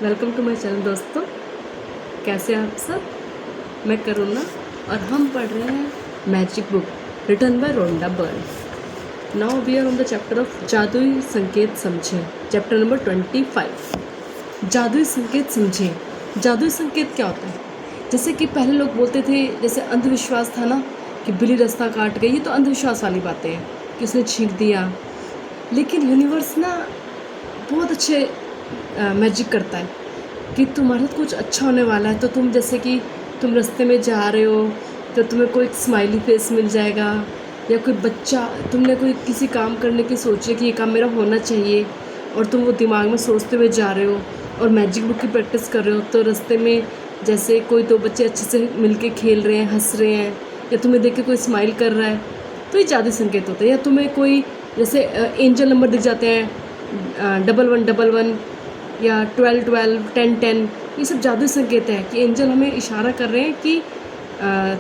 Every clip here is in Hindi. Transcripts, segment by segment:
वेलकम टू माय चैनल दोस्तों। कैसे हैं आप सब? मैं करुणा और हम पढ़ रहे हैं magic book written by Rhonda Byrne. Now we are on the chapter of जादुई संकेत समझें, चैप्टर नंबर 25। जादुई संकेत समझें। जादुई संकेत क्या होता है? जैसे कि पहले लोग बोलते थे, जैसे अंधविश्वास था ना कि बिल्ली रास्ता काट गई, ये तो अंधविश्वास वाली बातें हैं कि उसने छींक दिया। लेकिन यूनिवर्स ना बहुत अच्छे मैजिक करता है कि तुम्हारे साथ कुछ अच्छा होने वाला है। तो तुम जैसे कि तुम रास्ते में जा रहे हो तो तुम्हें कोई स्माइली फेस मिल जाएगा, या कोई बच्चा, तुमने कोई किसी काम करने की सोचे कि ये काम मेरा होना चाहिए और तुम वो दिमाग में सोचते हुए जा रहे हो और मैजिक बुक की प्रैक्टिस कर रहे हो, तो रास्ते में जैसे कोई दो बच्चे अच्छे से मिलके खेल रहे हैं, हंस रहे हैं, या तुम्हें देख के कोई स्माइल कर रहा है, तो ये जादुई संकेत होता है। या तुम्हें कोई जैसे एंजल नंबर दिख जाते हैं, 1111 या 1212 1010, ये सब जादुई संकेत है कि एंजल हमें इशारा कर रहे हैं कि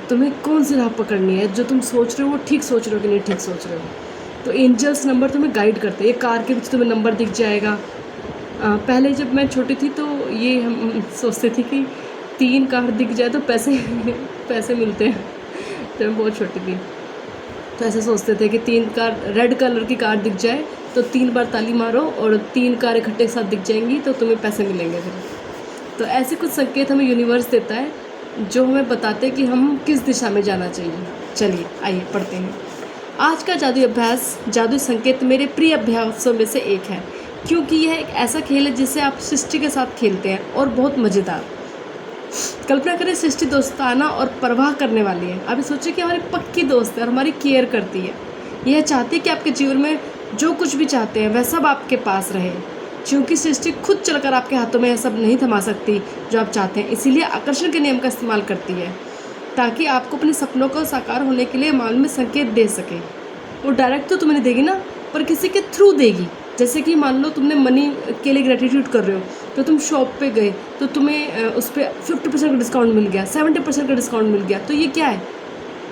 तुम्हें कौन सी राह पकड़नी है, जो तुम सोच रहे हो वो ठीक सोच रहे हो कि नहीं ठीक सोच रहे हो। तो एंजल्स नंबर तुम्हें गाइड करते हैं। ये कार के पीछे तुम्हें नंबर दिख जाएगा। पहले जब मैं छोटी थी तो ये हम सोचते थे कि 3 कार दिख जाए तो पैसे पैसे मिलते हैं। जब मैं बहुत छोटी थी तो ऐसे सोचते थे कि 3 कार, रेड कलर की कार दिख जाए तो 3 बार ताली मारो और 3 कार इकट्ठे साथ दिख जाएंगी तो तुम्हें पैसे मिलेंगे फिर। तो ऐसे कुछ संकेत हमें यूनिवर्स देता है जो हमें बताते हैं कि हम किस दिशा में जाना चाहिए। चलिए आइए पढ़ते हैं। आज का जादुई अभ्यास, जादुई संकेत मेरे प्रिय अभ्यासों में से एक है, क्योंकि यह एक ऐसा खेल है जिसे आप सृष्टि के साथ खेलते हैं और बहुत मज़ेदार। कल्पना करें सृष्टि दोस्ताना और परवाह करने वाली है। अभी सोचिए कि हमारी पक्की दोस्त है और हमारी केयर करती है। यह चाहती है कि आपके जीवन में जो कुछ भी चाहते हैं वह सब आपके पास रहे। क्योंकि सृष्टि खुद चलकर आपके हाथों में यह सब नहीं थमा सकती जो आप चाहते हैं, इसीलिए आकर्षण के नियम का इस्तेमाल करती है ताकि आपको अपने सपनों को साकार होने के लिए मालूम में संकेत दे सके। वो डायरेक्ट तो तुम्हें नहीं देगी ना, पर किसी के थ्रू देगी। जैसे कि मान लो तुमने मनी के लिए ग्रेटिट्यूड कर रहे हो, तो तुम शॉप पे गए तो तुम्हें उस पर 50% का डिस्काउंट मिल गया, 70% का डिस्काउंट मिल गया, तो ये क्या है?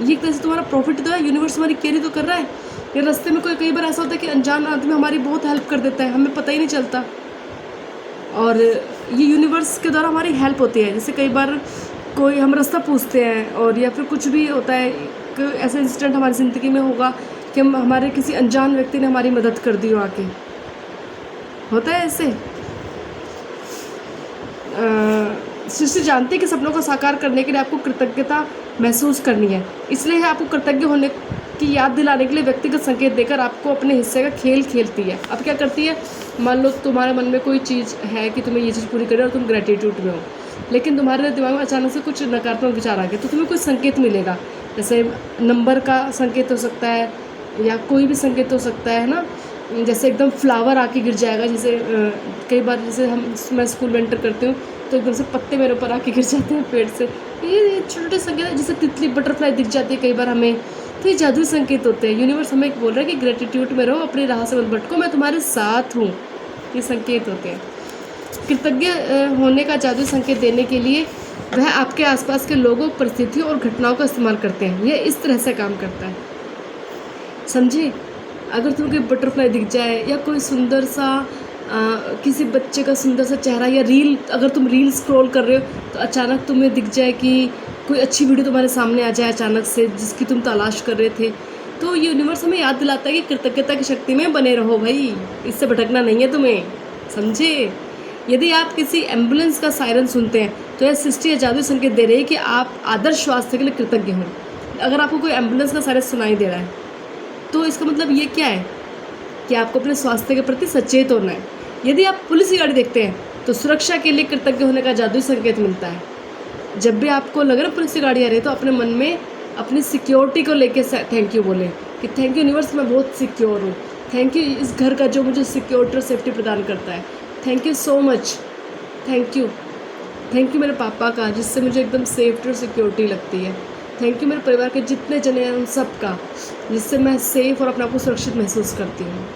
ये एक तरह से तुम्हारा प्रॉफिट तो है, यूनिवर्स हमारी केयर ही तो कर रहा है। या रास्ते में कई बार ऐसा होता है कि अनजान आदमी हमारी बहुत हेल्प कर देता है, हमें पता ही नहीं चलता, और ये यूनिवर्स के द्वारा हमारी हेल्प होती है। जैसे कई बार कोई हम रास्ता पूछते हैं और या फिर कुछ भी होता है, ऐसा इंसिडेंट हमारी ज़िंदगी में होगा कि हमारे किसी अनजान व्यक्ति ने हमारी मदद कर दी हो, आके होता है ऐसे। सृष्टि जानती है कि सपनों को साकार करने के लिए आपको कृतज्ञता महसूस करनी है, इसलिए आपको कृतज्ञ होने की याद दिलाने के लिए व्यक्तिगत संकेत देकर आपको अपने हिस्से का खेल खेलती है। अब क्या करती है, मान लो तुम्हारे मन में कोई चीज़ है कि तुम्हें ये चीज़ पूरी करनी है और तुम ग्रेटिट्यूड में हो, लेकिन तुम्हारे दिमाग में अचानक से कुछ नकारात्मक विचार आ गए, तो तुम्हें कुछ संकेत मिलेगा। जैसे नंबर का संकेत हो सकता है या कोई भी संकेत हो सकता है ना। जैसे एकदम फ्लावर आके गिर जाएगा, जैसे कई बार जैसे मैं स्कूल में एंटर करती हूँ तो एकदम से पत्ते मेरे ऊपर आके गिर जाते हैं पेड़ से। ये छोटे छोटे संकेत है, जैसे तितली, बटरफ्लाई दिख जाती है कई बार हमें, तो ये जादुई संकेत होते हैं। यूनिवर्स हमें बोल रहा है कि ग्रेटिट्यूड में रहो, अपनी राह से मत भटको, मैं तुम्हारे साथ हूँ। ये संकेत होते हैं। कृतज्ञ होने का जादुई संकेत देने के लिए वह आपके आसपास के लोगों, परिस्थितियों और घटनाओं का इस्तेमाल करते हैं। यह इस तरह से काम करता है, समझे? अगर तुम्हें कोई बटरफ्लाई दिख जाए या कोई सुंदर सा किसी बच्चे का सुंदर सा चेहरा, या रील, अगर तुम रील स्क्रॉल कर रहे हो तो अचानक तुम्हें दिख जाए कि कोई अच्छी वीडियो तुम्हारे सामने आ जाए अचानक से, जिसकी तुम तलाश कर रहे थे, तो ये यूनिवर्स हमें याद दिलाता है कि कृतज्ञता की शक्ति में बने रहो भाई, इससे भटकना नहीं है तुम्हें, समझे? यदि आप किसी एम्बुलेंस का सायरन सुनते हैं तो यह सृष्टि या जादुई संकेत दे रही है कि आप आदर्श स्वास्थ्य के लिए कृतज्ञ हों। अगर आपको कोई एम्बुलेंस का सायरन सुनाई दे रहा है तो इसका मतलब ये क्या है कि आपको अपने स्वास्थ्य के प्रति सचेत होना है। यदि आप पुलिस की गाड़ी देखते हैं तो सुरक्षा के लिए कृतज्ञ होने का जादुई संकेत मिलता है। जब भी आपको लगे ना पुलिस की गाड़ी आ रही है, तो अपने मन में अपनी सिक्योरिटी को लेके थैंक यू बोलें कि थैंक यू यूनिवर्स, मैं बहुत सिक्योर हूँ। थैंक यू इस घर का जो मुझे सिक्योरिटी और सेफ्टी प्रदान करता है। Thank you so much, thank you. Thank you मेरे पापा का, जिससे मुझे एकदम सेफ्टी और सिक्योरिटी लगती है। थैंक यू मेरे परिवार के जितने जने हैं उन सब का, जिससे मैं सेफ़ और अपने आप को सुरक्षित महसूस करती हूँ।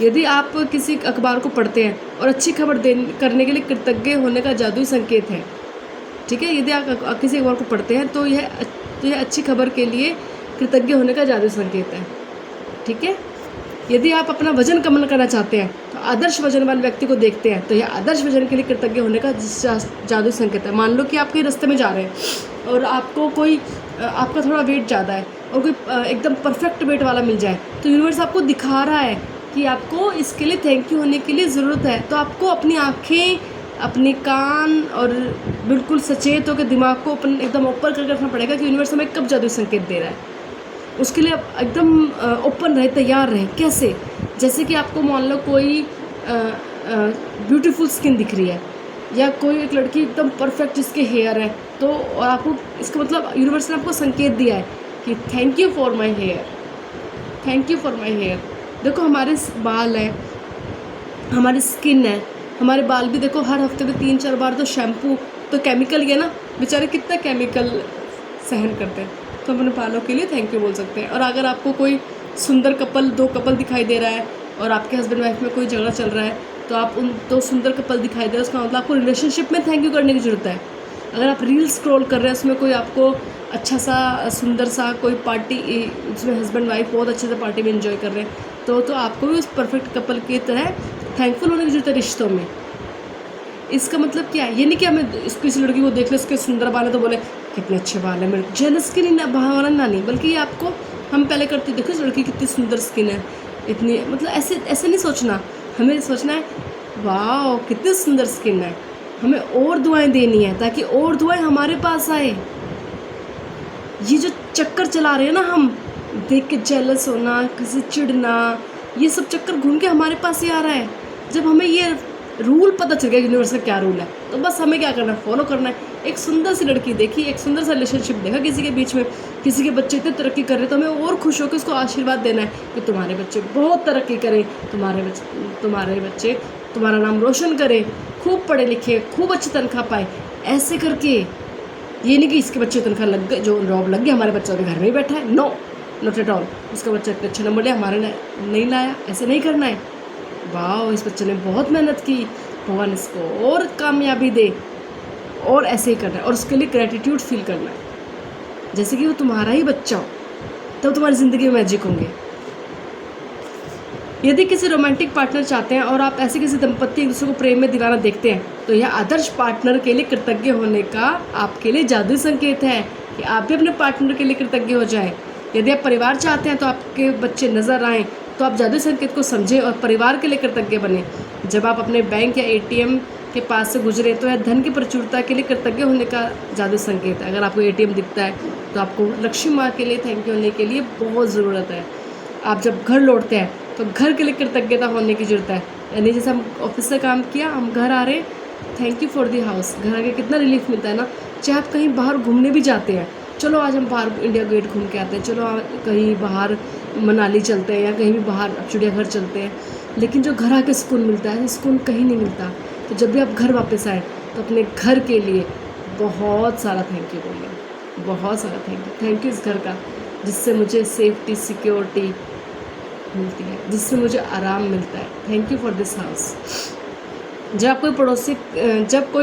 यदि आप किसी अखबार को पढ़ते हैं और अच्छी खबर करने के लिए कृतज्ञ होने का जादुई संकेत है, ठीक है? यदि आप किसी अखबार को पढ़ते हैं तो यह अच्छी खबर के लिए कृतज्ञ होने का जादुई संकेत है, ठीक है? यदि आप अपना वजन कम करना चाहते हैं तो आदर्श वजन वाले व्यक्ति को देखते हैं तो यह आदर्श वजन के लिए कृतज्ञ होने का जादू संकेत है। मान लो कि आप कहीं रास्ते में जा रहे हैं और आपको कोई आपका थोड़ा वेट ज़्यादा है और कोई एकदम परफेक्ट वेट वाला मिल जाए, तो यूनिवर्स आपको दिखा रहा है कि आपको इसके लिए थैंक यू होने के लिए ज़रूरत है। तो आपको अपनी आँखें, अपने कान और बिल्कुल सचेत होकर दिमाग को अपन एकदम ओपन करके रखना पड़ेगा कि यूनिवर्स हमें कब जादुई संकेत दे रहा है। उसके लिए आप एकदम ओपन रहे, तैयार रहें। कैसे? जैसे कि आपको मान लो कोई ब्यूटीफुल स्किन दिख रही है या कोई एक लड़की एकदम परफेक्ट जिसके हेयर है, तो आपको इसका मतलब यूनिवर्स ने आपको संकेत दिया है कि thank you for my hair, thank you for my hair. देखो हमारे बाल हैं, हमारी स्किन है, हमारे बाल भी देखो हर हफ्ते में 3-4 बार तो शैम्पू, तो केमिकल ही है ना, बेचारे कितना केमिकल सहन करते हैं। तो अपने बालों के लिए थैंक यू बोल सकते हैं। और अगर आपको कोई सुंदर कपल, 2 कपल दिखाई दे रहा है और आपके हस्बैंड वाइफ में कोई झगड़ा चल रहा है, तो आप उन 2 सुंदर कपल दिखाई दे रहा है, उसका मतलब आपको रिलेशनशिप में थैंक यू करने की ज़रूरत है। अगर आप रील स्क्रॉल कर रहे हैं, उसमें कोई आपको अच्छा सा सुंदर सा कोई पार्टी, जिसमें हस्बैंड वाइफ बहुत अच्छे से पार्टी में एंजॉय कर रहे हैं, तो आपको भी उस परफेक्ट कपल की तरह थैंकफुल होने की ज़रूरत है रिश्तों में। इसका मतलब क्या है? ये नहीं कि हमें किसी लड़की को देख ले उसके सुंदर बाल है तो बोले कितने अच्छे बाल है, मेरे जेलस की नहीं भावना ना, नहीं, बल्कि ये आपको हम पहले करते देखो इस लड़की की कितनी सुंदर स्किन है, इतनी, मतलब ऐसे नहीं सोचना, हमें सोचना है वाह कितनी सुंदर स्किन है, हमें और दुआएं देनी है ताकि और दुआएं हमारे पास आए। ये जो चक्कर चला रहे हैं ना हम, देख के जेलस होना, किसी चिढ़ना, ये सब चक्कर घूम के हमारे पास ही आ रहा है। जब हमें ये रूल पता चल गया यूनिवर्स का क्या रूल है, तो बस हमें क्या करना है, फॉलो करना है। एक सुंदर सी लड़की देखी, एक सुंदर सा रिलेशनशिप देखा किसी के बीच में, किसी के बच्चे इतने तरक्की कर रहे हैं, तो हमें और खुश होकर उसको आशीर्वाद देना है कि तुम्हारे बच्चे बहुत तरक्की करें, तुम्हारे बच्चे तुम्हारा नाम रोशन करें, खूब पढ़े लिखे, खूब अच्छी तनख्वाह पाए। ऐसे करके, ये नहीं कि इसके बच्चे तनख्वाह लग गए, जो जॉब लग गई, हमारे बच्चा अभी घर में ही बैठा है, नो, नॉट एट ऑल। उसका बच्चा इतने अच्छे नंबर लिया, हमारे नहीं लाया, ऐसे नहीं करना है। वाह इस बच्चे ने बहुत मेहनत की, भगवान इसको और कामयाबी दे, और ऐसे ही करना है। और उसके लिए ग्रेटिट्यूड फील करना है, जैसे कि वो तुम्हारा ही बच्चा हो, तब तुम्हारी ज़िंदगी में मैजिक होंगे। यदि किसी रोमांटिक पार्टनर चाहते हैं और आप ऐसे किसी दंपति एक दूसरे को प्रेम में दीवाना देखते हैं, तो यह आदर्श पार्टनर के लिए कृतज्ञ होने का आपके लिए जादुई संकेत है कि आप भी अपने पार्टनर के लिए कृतज्ञ हो जाएं। यदि आप परिवार चाहते हैं तो आपके बच्चे नज़र आएँ, तो आप जादुई संकेत को समझें और परिवार के लिए कृतज्ञ बने। जब आप अपने बैंक या ATM के पास से गुजरे, तो यह धन की प्रचुरता के लिए कृतज्ञ होने का जादुई संकेत है। अगर आपको ATM दिखता है तो आपको लक्ष्मी माँ के लिए थैंक यू होने के लिए बहुत ज़रूरत है। आप जब घर लौटते हैं तो घर के लिए कृतज्ञता होने की ज़रूरत है। यानी जैसे हम ऑफिस से काम किया, हम घर आ रहे, thank you for the house. घर आके कितना रिलीफ मिलता है ना। चाहे आप कहीं बाहर घूमने भी जाते हैं, चलो आज हम बाहर इंडिया गेट घूम के आते हैं, चलो कहीं बाहर मनाली चलते हैं या कहीं भी बाहर चिड़ियाघर चलते हैं, लेकिन जो घर आके सुकून मिलता है, सुकून कहीं नहीं मिलता। तो जब भी आप घर वापस आए तो अपने घर के लिए बहुत सारा थैंक यू बोलिए, बहुत सारा थैंक यू इस घर का, जिससे मुझे सेफ्टी, सिक्योरिटी मिलती है, जिससे मुझे आराम मिलता है। Thank you for this house. जब कोई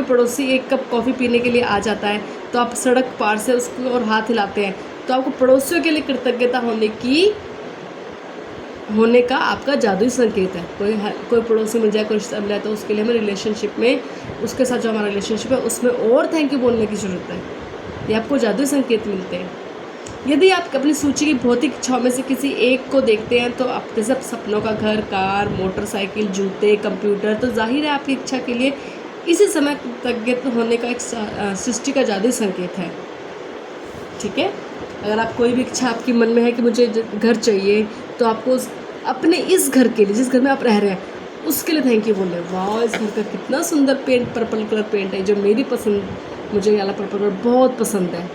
पड़ोसी 1 कप कॉफ़ी पीने के लिए आ जाता है, तो आप सड़क पार से उसको और हाथ हिलाते हैं, तो आपको पड़ोसियों के लिए कृतज्ञता होने का आपका जादुई संकेत है। कोई पड़ोसी मिल जाए, कोई रिश्ता मिल जाए, तो उसके लिए हमें रिलेशनशिप में, उसके साथ जो हमारा रिलेशनशिप है उसमें और थैंक यू बोलने की ज़रूरत है। ये आपको जादुई संकेत मिलते हैं। यदि आप अपनी सूची की भौतिक इच्छाओं में से किसी एक को देखते हैं, तो आप जैसे सपनों का घर, कार, मोटरसाइकिल, जूते, कंप्यूटर, तो जाहिर है आपकी इच्छा के लिए इसी समय कृतज्ञ होने का एक सृष्टि का जादुई संकेत है। ठीक है, अगर आप कोई भी इच्छा आपके मन में है कि मुझे घर चाहिए, तो आपको अपने इस घर के लिए, जिस घर में आप रह रहे हैं, उसके लिए थैंक यू बोले। वाह इस घर का कितना सुंदर पेंट, पर्पल कलर पेंट है, जो मेरी पसंद, मुझे ये वाला पर्पल कलर बहुत पसंद है।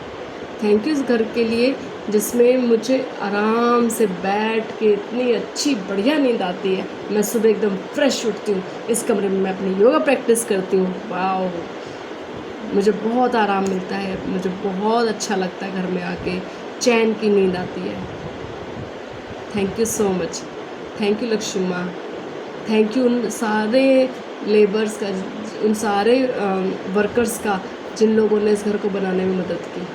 थैंक यू इस घर के लिए जिसमें मुझे आराम से बैठ के इतनी अच्छी बढ़िया नींद आती है। मैं सुबह एकदम फ्रेश उठती हूँ, इस कमरे में मैं अपनी योगा प्रैक्टिस करती हूँ। वाह मुझे बहुत आराम मिलता है, मुझे बहुत अच्छा लगता है, घर में आके चैन की नींद आती है। Thank you so much, thank you Lakshmi माँ, थैंक यू उन सारे लेबर्स का, उन सारे वर्कर्स का जिन लोगों ने इस घर को बनाने में मदद की।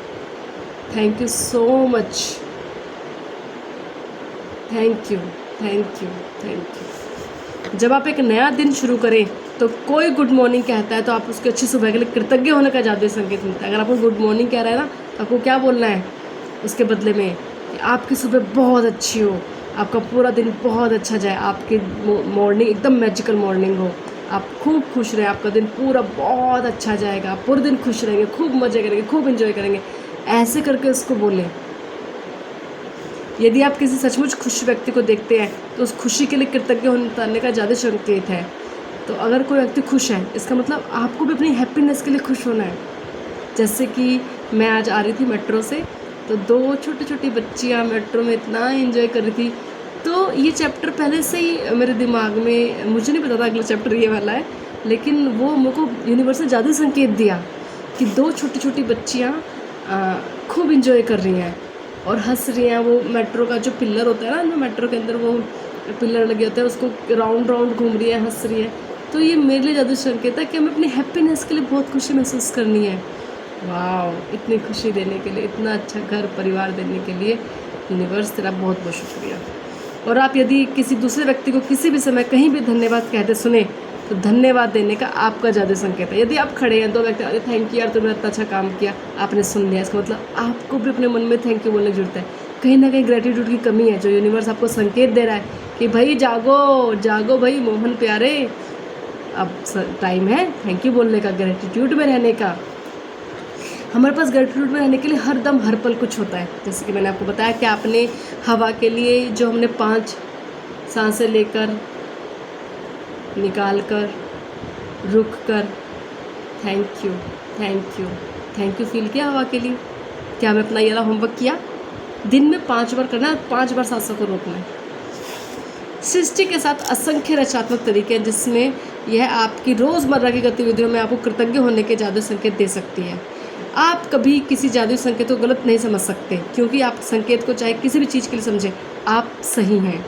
Thank you so much, thank you. Thank you, thank you. जब आप एक नया दिन शुरू करें तो कोई गुड मॉर्निंग कहता है तो आप उसके अच्छी सुबह के लिए कृतज्ञ होने का ज़्यादा संकेत मिलता है। अगर आपको गुड मॉर्निंग कह रहा है ना तो आपको क्या बोलना है उसके बदले में कि आपकी सुबह बहुत अच्छी हो, आपका पूरा दिन बहुत अच्छा जाए, आपकी मॉर्निंग एकदम मैजिकल मॉर्निंग हो, आप खूब खुश रहें, आपका दिन पूरा बहुत अच्छा जाएगा, आप पूरे दिन खुश रहेंगे, खूब मज़े करेंगे, खूब इन्जॉय करेंगे, ऐसे करके उसको बोलें। यदि आप किसी सचमुच खुश व्यक्ति को देखते हैं तो उस खुशी के लिए कृतज्ञ होने का ज़्यादा संकेत है। तो अगर कोई व्यक्ति खुश है इसका मतलब आपको भी अपनी हैप्पीनेस के लिए खुश होना है। जैसे कि मैं आज आ रही थी मेट्रो से, तो 2 छोटी छोटी बच्चियाँ मेट्रो में इतना एंजॉय कर रही थी। तो ये चैप्टर पहले से ही मेरे दिमाग में, मुझे नहीं पता था अगला चैप्टर ये वाला है, लेकिन वो मेरे को यूनिवर्स ने ज़्यादा संकेत दिया कि 2 छोटी छोटी बच्चियाँ खूब इंजॉय कर रही हैं और हंस रही हैं। वो मेट्रो का जो पिलर होता है ना, जो मेट्रो के अंदर वो पिलर लगे होते हैं, उसको राउंड राउंड घूम रही है, हंस रही है। तो ये मेरे लिए ज़्यादा संकेत है कि हमें अपनी हैप्पीनेस के लिए बहुत खुशी महसूस करनी है। वाह, इतनी खुशी देने के लिए, इतना अच्छा घर परिवार देने के लिए यूनिवर्स तेरा बहुत बहुत शुक्रिया। और आप यदि किसी दूसरे व्यक्ति को किसी भी समय कहीं भी धन्यवाद कहते सुने तो धन्यवाद देने का आपका ज़्यादा संकेत है। यदि आप खड़े हैं 2 व्यक्ति, अरे थैंक यू यार तुमने इतना अच्छा काम किया, आपने सुन लिया, इसका मतलब आपको भी अपने मन में थैंक यू बोलने की जरूरत है। कहीं ना कहीं ग्रेटिट्यूड की कमी है जो यूनिवर्स आपको संकेत दे रहा है कि भाई जागो जागो भाई मोहन प्यारे, अब टाइम है थैंक यू बोलने का, ग्रेटिट्यूड में रहने का। हमारे पास ग्रेटिट्यूड में रहने के लिए हर दम हर पल कुछ होता है। जैसे कि मैंने आपको बताया कि आपने हवा के लिए जो हमने 5 सांसें लेकर, निकाल कर, रुक कर, thank you thank you thank you feel किया हवा के लिए। क्या हमें अपना ये वाला होमवर्क किया? दिन में 5 बार करना है, 5 बार सांसों को रोकना है। सृष्टि के साथ असंख्य रचनात्मक तरीके हैं जिसमें यह आपकी रोज़मर्रा की गतिविधियों में आपको कृतज्ञ होने के जादू संकेत दे सकती है। आप कभी किसी जादुई संकेत को गलत नहीं समझ सकते क्योंकि आप संकेत को चाहे किसी भी चीज़ के लिए समझें, आप सही हैं।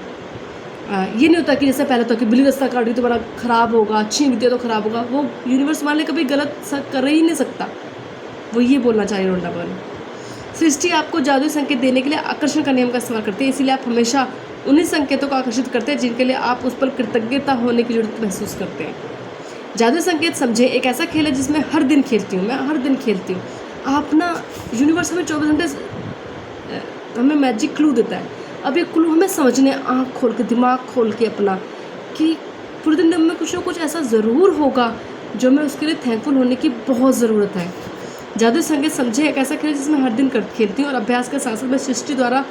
ये नहीं होता कि जैसे पहले तो कि बिल्ली रास्ता काट रही तो बड़ा ख़राब होगा, छीन दिया तो ख़राब होगा। वो यूनिवर्स वाले कभी गलत कर ही नहीं सकता। वो ये बोलना चाहिए रोंडा बन। सृष्टि आपको जादुई संकेत देने के लिए आकर्षण का नियम का इस्तेमाल करती है, इसीलिए आप हमेशा उन्हीं संकेतों को आकर्षित करते हैं जिनके लिए आप उस पर कृतज्ञता होने की जरूरत महसूस करते हैं। जादुई संकेत समझे एक ऐसा खेल है जिसमें हर दिन खेलती हूँ, मैं हर दिन खेलती हूँ। आप ना, यूनिवर्स हमें 24 घंटे हमें मैजिक क्लू देता है। अब ये क्लू हमें समझने, आँख खोल के, दिमाग खोल के अपना, कि पूरे दिन में कुछ ना कुछ ऐसा ज़रूर होगा जो मैं उसके लिए थैंकफुल होने की बहुत ज़रूरत है। जादुई संकेत समझे एक ऐसा खेल जिसमें हर दिन खेलती हूँ और अभ्यास के साथ साथ मैं सृष्टि द्वारा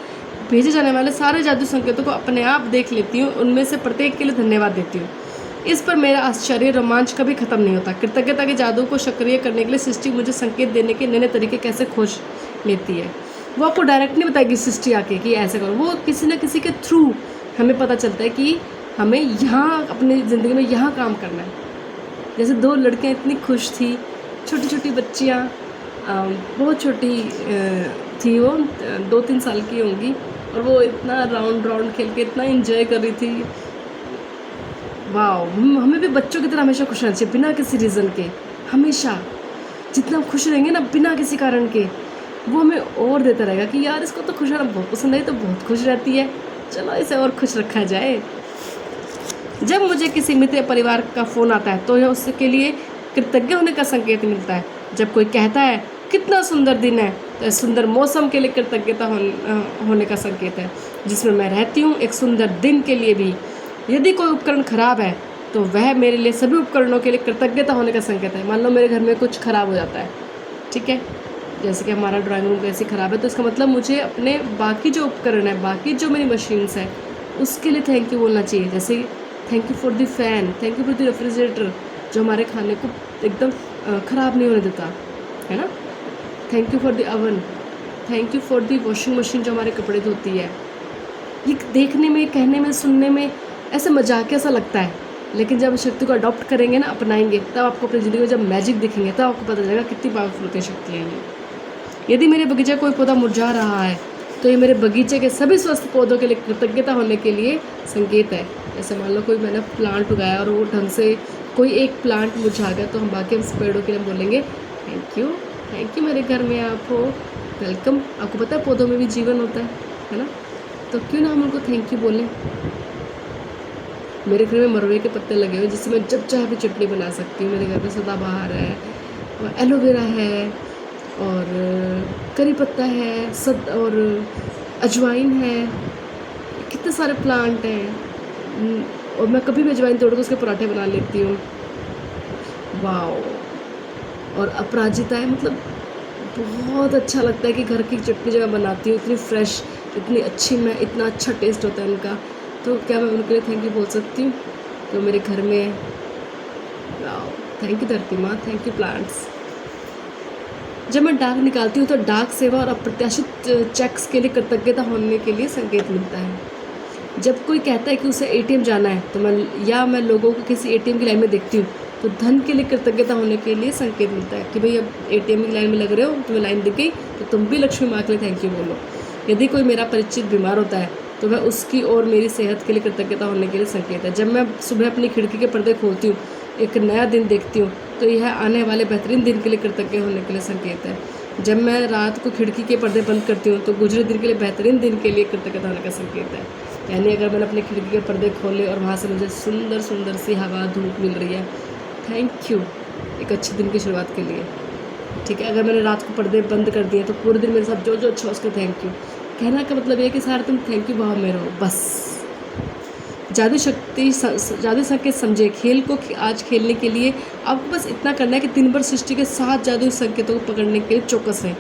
भेजे जाने वाले सारे जादुई संकेतों को अपने आप देख लेती हूँ, उनमें से प्रत्येक के लिए धन्यवाद देती हूँ। इस पर मेरा आश्चर्य रोमांच कभी ख़त्म नहीं होता। कृतज्ञता के जादू को सक्रिय करने के लिए सृष्टि मुझे संकेत देने के नए नए तरीके कैसे खोज लेती है। वो आपको डायरेक्ट नहीं बताएगी सृष्टि आके कि ऐसे करो, वो किसी न किसी के थ्रू हमें पता चलता है कि हमें यहाँ अपनी ज़िंदगी में यहाँ काम करना है। जैसे 2 लड़कियाँ इतनी खुश थी, छोटी छोटी बच्चियाँ, बहुत छोटी थी, वो 2-3 साल की होंगी, और वो इतना राउंड राउंड खेल के इतना एंजॉय कर रही थी। वाह, हमें भी बच्चों की तरह हमेशा खुश रहना चाहिए, बिना किसी रीज़न के। हमेशा जितना खुश रहेंगे ना बिना किसी कारण के, वो हमें और देता रहेगा कि यार इसको तो खुश रहना बहुत पसंद है, तो बहुत खुश रहती है, चलो इसे और खुश रखा जाए। जब मुझे किसी मित्र या परिवार का फ़ोन आता है तो यह उसके लिए कृतज्ञ होने का संकेत मिलता है। जब कोई कहता है कितना सुंदर दिन है तो इस सुंदर मौसम के लिए कृतज्ञता होने का संकेत है जिसमें मैं रहती हूँ। एक सुंदर दिन के लिए भी यदि कोई उपकरण ख़राब है तो वह मेरे लिए सभी उपकरणों के लिए कृतज्ञता होने का संकेत है। मान लो मेरे घर में कुछ ख़राब हो जाता है, ठीक है, जैसे कि हमारा ड्राइंग रूम कैसे ख़राब है, तो इसका मतलब मुझे अपने बाकी जो उपकरण है, बाकी जो मेरी मशीन्स है, उसके लिए थैंक यू बोलना चाहिए। जैसे thank you for the fan, thank you for the refrigerator जो हमारे खाने को एकदम ख़राब नहीं होने देता है ना। Thank you for the oven, thank you for the washing machine जो हमारे कपड़े धोती है। ये देखने में, कहने में, सुनने में ऐसे मजाकिया सा लगता है, लेकिन जब शक्ति को अडॉप्ट करेंगे ना, अपनाएंगे, तब आपको अपनी ज़िंदगी में जब मैजिक दिखेंगे तब आपको पता चलेगा कितनी पावरफुल होती है शक्तियाँ ये। यदि मेरे बगीचे कोई पौधा मुरझा रहा है तो ये मेरे बगीचे के सभी स्वस्थ पौधों के लिए कृतज्ञता होने के लिए संकेत है। जैसे मान लो कोई मैंने प्लांट उगाया और वो ढंग से कोई एक प्लांट मुरझा गया, तो हम बाकी उस पेड़ों के लिए बोलेंगे थैंक यू मेरे घर में आप हो, वेलकम। आपको पता है पौधों में भी जीवन होता है ना, तो क्यों ना हम उनको थैंक यू बोलें। मेरे घर में मरवे के पत्ते लगे हुए जिससे मैं जब चाहे भी चटनी बना सकती हूँ। मेरे घर में सदाबहार है और एलोवेरा है और करी पत्ता है और अजवाइन है, कितने सारे प्लांट हैं। और मैं कभी भी अजवाइन तोड़ के उसके पराठे बना लेती हूँ। वाओ। और अपराजिता है, मतलब बहुत अच्छा लगता है कि घर की चटनी जब मैं बनाती हूँ इतनी फ्रेश, इतनी अच्छी, मैं इतना अच्छा टेस्ट होता है उनका। तो क्या मैं उनके लिए थैंक यू बोल सकती हूँ? तो मेरे घर में वाओ, थैंक यू धरती माँ, थैंक यू प्लांट्स। जब मैं डाक निकालती हूँ तो डाक सेवा और अप्रत्याशित चेक्स के लिए कृतज्ञता होने के लिए संकेत मिलता है। जब कोई कहता है कि उसे एटीएम जाना है तो मैं लोगों को किसी एटीएम की लाइन में देखती हूँ तो धन के लिए कृतज्ञता होने के लिए संकेत मिलता है कि भाई अब एटीएम की लाइन में लग रहे हो, तुम्हें लाइन दिख गई तो तुम भी लक्ष्मी माँ के लिए थैंक यू बोलो। यदि कोई मेरा परिचित बीमार होता है तो वह उसकी और मेरी सेहत के लिए कृतज्ञता होने के लिए संकेत है। जब मैं सुबह अपनी खिड़की के पर्दे खोलती हूँ, एक नया दिन देखती हूँ, तो यह आने वाले बेहतरीन दिन के लिए कृतज्ञ होने के लिए संकेत है। जब मैं रात को खिड़की के पर्दे बंद करती हूँ तो गुजरे दिन के लिए बेहतरीन दिन के लिए कृतज्ञता होने का संकेत है। यानी अगर मैंने अपने खिड़की के पर्दे खोले और वहाँ से मुझे सुंदर सुंदर सी हवा धूप मिल रही है, थैंक यू, एक अच्छे दिन की शुरुआत के लिए। ठीक है, अगर मैंने रात को पर्दे बंद कर दिए तो पूरे दिन मेरे साथ जो जो अच्छा उसके थैंक यू। कहना का मतलब ये है कि सारा तुम थैंक यू भाव में रहो बस। जादू संकेत समझे। खेल को आज खेलने के लिए आपको बस इतना करना है कि दिन भर सृष्टि के 7 जादुई संकेतों को पकड़ने के लिए चौकस रहें।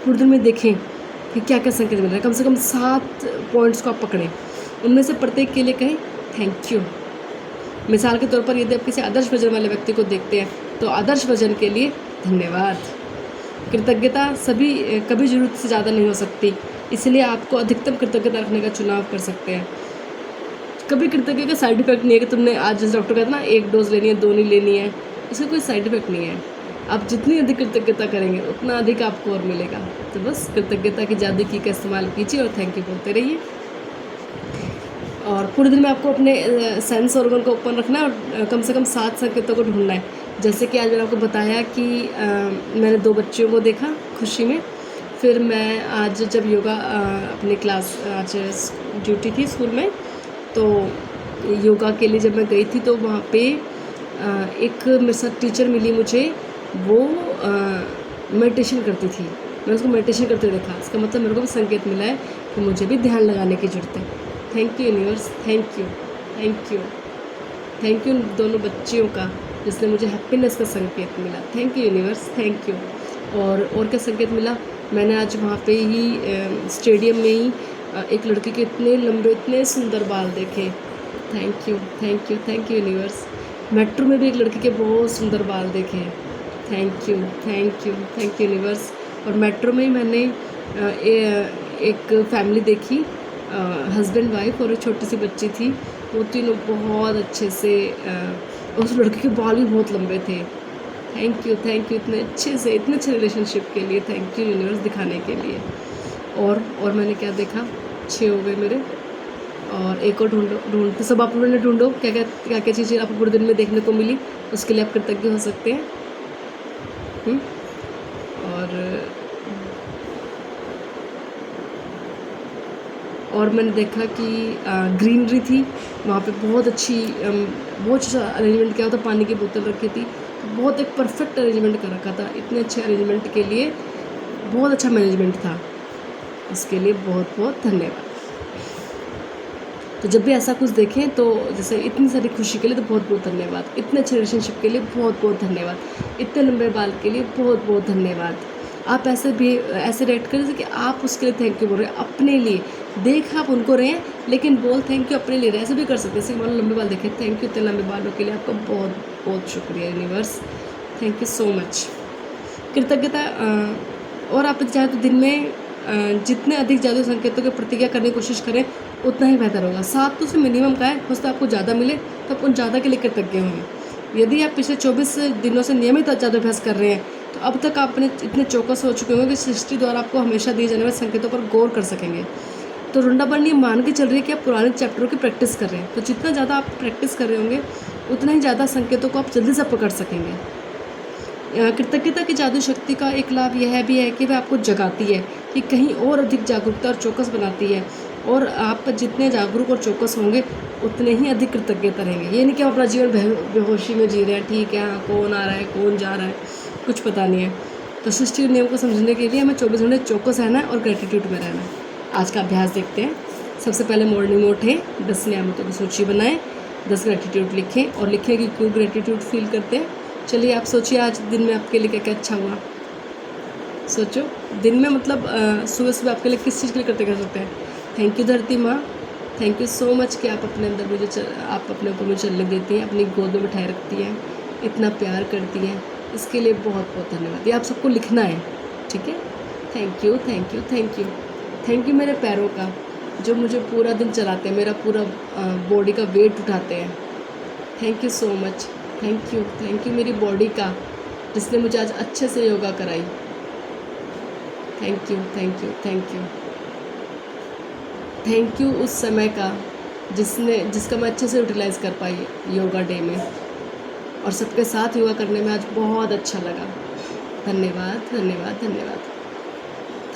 पूरे दिन में देखें कि क्या क्या संकेत मिल रहा है, कम से कम 7 पॉइंट्स को आप पकड़ें, उनमें से प्रत्येक के लिए कहें थैंक यू। मिसाल के तौर पर यदि आप किसी आदर्श वजन वाले व्यक्ति को देखते हैं तो आदर्श वजन के लिए धन्यवाद। कृतज्ञता कभी ज़रूरत से ज़्यादा नहीं हो सकती, इसलिए आपको अधिकतम कृतज्ञता रखने का चुनाव कर सकते हैं। कभी कृतज्ञता का साइड इफेक्ट नहीं है कि तुमने आज जैसे डॉक्टर कहता ना 1 डोज लेनी है, 2 नहीं लेनी है, इसका कोई साइड इफेक्ट नहीं है। आप जितनी अधिक कृतज्ञता करेंगे उतना अधिक आपको और मिलेगा। तो बस कृतज्ञता की जादू की का इस्तेमाल कीजिए और थैंक यू बोलते रहिए। और पूरे दिन में आपको अपने सेंस ऑर्गन को ओपन रखना है और कम से कम 7 संकेतों को ढूंढना है। जैसे कि आज मैंने आपको बताया कि मैंने 2 बच्चियों को देखा खुशी में। फिर मैं आज जब योगा अपनी क्लास, आज ड्यूटी थी स्कूल में, तो योगा के लिए जब मैं गई थी तो वहाँ पे एक मेरे साथ टीचर मिली मुझे, वो मेडिटेशन करती थी। मैं उसको मेडिटेशन करते देखा, इसका मतलब मेरे को भी संकेत मिला है कि मुझे भी ध्यान लगाने की ज़रूरत है। Thank you universe, thank you, thank you, thank you दोनों बच्चियों का जिसने मुझे हैप्पीनेस का संकेत मिला। Thank you universe, thank you. और क्या संकेत मिला, मैंने आज वहाँ पे ही स्टेडियम में ही एक लड़की के इतने लंबे इतने सुंदर बाल देखे। Thank you, thank you, thank you universe. Metro में भी एक लड़की के बहुत सुंदर बाल देखे। Thank you, thank you, thank you universe. और मेट्रो में ही मैंने एक फैमिली देखी, हस्बैंड वाइफ और एक छोटी सी बच्ची थी। वो तीनों बहुत अच्छे से, उस लड़के के बाल भी बहुत लंबे थे। थैंक यू, थैंक यू, इतने अच्छे से, इतने अच्छे रिलेशनशिप के लिए थैंक यू यूनिवर्स दिखाने के लिए। और मैंने क्या देखा, 6 हो गए मेरे, और एक और ढूंढते सब आप लोगों ने ढूंढो क्या क्या चीज़ें आपको पूरे दिन में देखने को मिली, उसके लिए आप कृतज्ञ हो सकते हैं। और मैंने देखा कि ग्रीनरी थी वहाँ पे, बहुत अच्छा अरेंजमेंट किया था, पानी की बोतल रखी थी, बहुत एक परफेक्ट अरेंजमेंट कर रखा था। इतने अच्छे अरेंजमेंट के लिए बहुत अच्छा मैनेजमेंट था, उसके लिए बहुत बहुत धन्यवाद। तो जब भी ऐसा कुछ देखें तो जैसे इतनी सारी खुशी के लिए तो बहुत बहुत धन्यवाद, इतने अच्छे रिलेशनशिप के लिए बहुत बहुत धन्यवाद, इतने लंबे बाल के लिए बहुत बहुत धन्यवाद। आप ऐसे रिएक्ट करें जैसे कि आप उसके लिए थैंक यू बोल रहे हैं, अपने लिए देख आप उनको रहे हैं लेकिन बोल थैंक यू अपने लिए रहे। ऐसे भी कर सकते हैं, जैसे मान लो लंबे बाल देखें, थैंक यू इतने लंबे बालों के लिए, आपका बहुत बहुत शुक्रिया universe, thank you so much. कृतज्ञता। और आप चाहे तो दिन में जितने अधिक जादुई संकेतों की प्रतिक्रिया करने की कोशिश करें उतना ही बेहतर होगा। 7 तो उसमें मिनिमम का है, हो सकता है आपको ज़्यादा मिले तो आप उन ज़्यादा के लिए कृतज्ञ होंगे। यदि आप पिछले 24 दिनों से नियमित जादूअभ्यास कर रहे हैं तो अब तक आप इतने चौकस हो चुके होंगे कि सृष्टि द्वारा आपको हमेशा दिए जाने वाले संकेतों पर गौर कर सकेंगे। तो रुंडाबन ये मान के चल रही है कि आप पुराने चैप्टरों की प्रैक्टिस कर रहे हैं, तो जितना ज़्यादा आप प्रैक्टिस कर रहे होंगे उतना ही ज़्यादा संकेतों को आप जल्दी से पकड़ सकेंगे। कृतज्ञता की जादू शक्ति का एक लाभ यह भी है कि वह आपको जगाती है, कि कहीं और अधिक जागरूकता और चौकस बनाती है। और आप जितने जागरूक और चौकस होंगे उतने ही अधिक कृतज्ञता रहेंगे। ये नहीं कि हम अपना जीवन बेहोशी में जी रहे हैं, ठीक है, हाँ कौन आ रहा है कौन जा रहा है कुछ पता नहीं है। तो सृष्टि के नियम को समझने के लिए हमें 24 घंटे चौकस रहना है और ग्रेटिट्यूड में रहना है। आज का अभ्यास देखते हैं। सबसे पहले मॉर्निंग में उठें, 10 नियामतों की सूची बनाएं, 10 ग्रेटिट्यूड लिखें और लिखें कि क्यों ग्रेटिट्यूड फील करते हैं। चलिए आप सोचिए आज दिन में आपके लिए क्या क्या अच्छा हुआ। सोचो दिन में मतलब सुबह सुबह आपके लिए किस चीज़ के लिए करते कर सकते हैं। थैंक यू धरती माँ, थैंक यू सो मच कि आप अपने अंदर मुझे आप अपने ऊपर मुझे चलने देती हैं, अपनी गोद में बिठाए रखती हैं, इतना प्यार करती हैं, इसके लिए बहुत बहुत धन्यवाद। ये आप सबको लिखना है, ठीक है। Thank you thank you thank you. Thank you मेरे पैरों का जो मुझे पूरा दिन चलाते हैं, मेरा पूरा बॉडी का वेट उठाते हैं। Thank you so much. Thank you मेरी बॉडी का जिसने मुझे आज अच्छे से योगा कराई। Thank you thank you thank you. Thank you उस समय का जिसका मैं अच्छे से यूटिलाइज़ कर पाई योगा डे में, और सबके साथ योगा करने में आज बहुत अच्छा लगा। धन्यवाद धन्यवाद धन्यवाद।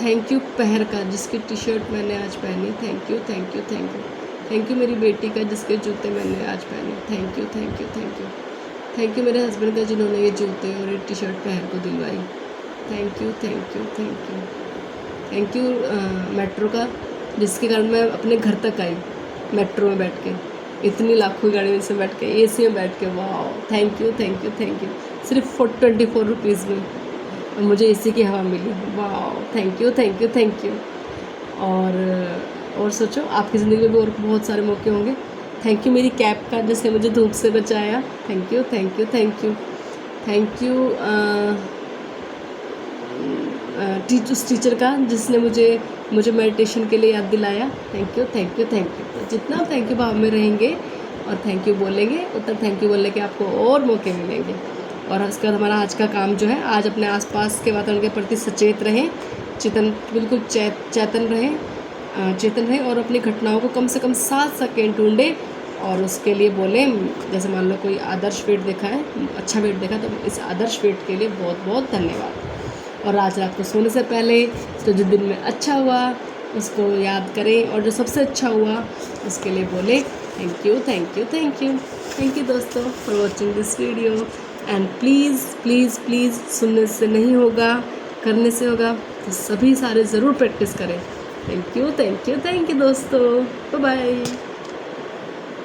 थैंक यू पैर का जिसकी टी शर्ट मैंने आज पहनी। Thank you thank you thank you. Thank you मेरी बेटी का जिसके जूते मैंने आज पहने। Thank you thank you thank you. Thank you मेरे हस्बैंड का जिन्होंने ये जूते और ये टी शर्ट पैर को दिलवाई। Thank you thank you thank you. Thank you metro का जिसके कारण मैं अपने घर तक आई मेट्रो में बैठ के, इतनी लाखों गाड़ी में से बैठ के, एसी में बैठ के। वाह thank you thank you thank you. सिर्फ 24 रुपीज़ में और मुझे एसी की हवा मिली। वाह thank you thank you thank you. और सोचो आपकी ज़िंदगी में भी और बहुत सारे मौके होंगे। थैंक यू मेरी कैब का जिसने मुझे धूप से बचाया। Thank you thank you thank you thank you. उस टीचर का जिसने मुझे मेडिटेशन के लिए याद दिलाया। Thank you thank you thank you. तो जितना थैंक यू भाव में रहेंगे और थैंक यू बोलेंगे उतना थैंक यू बोलने के आपको और मौके मिलेंगे। और उसके बाद हमारा आज का काम जो है, आज अपने आसपास के वातावरण के प्रति सचेत रहें, बिल्कुल चेतन रहें और अपनी घटनाओं को कम से कम 7 सेकेंड ढूंढें और उसके लिए बोलें। जैसे मान लो कोई आदर्श वेट देखा है, अच्छा वेट देखा, तो इस आदर्श वेट के लिए बहुत बहुत धन्यवाद। और आज रात को सोने से पहले तो जो दिन में अच्छा हुआ उसको याद करें और जो सबसे अच्छा हुआ उसके लिए बोले thank you thank you thank you. Thank you दोस्तों for watching this video and please please please सुनने से नहीं होगा, करने से होगा। तो सभी सारे ज़रूर प्रैक्टिस करें। Thank you thank you thank you दोस्तों। Bye bye.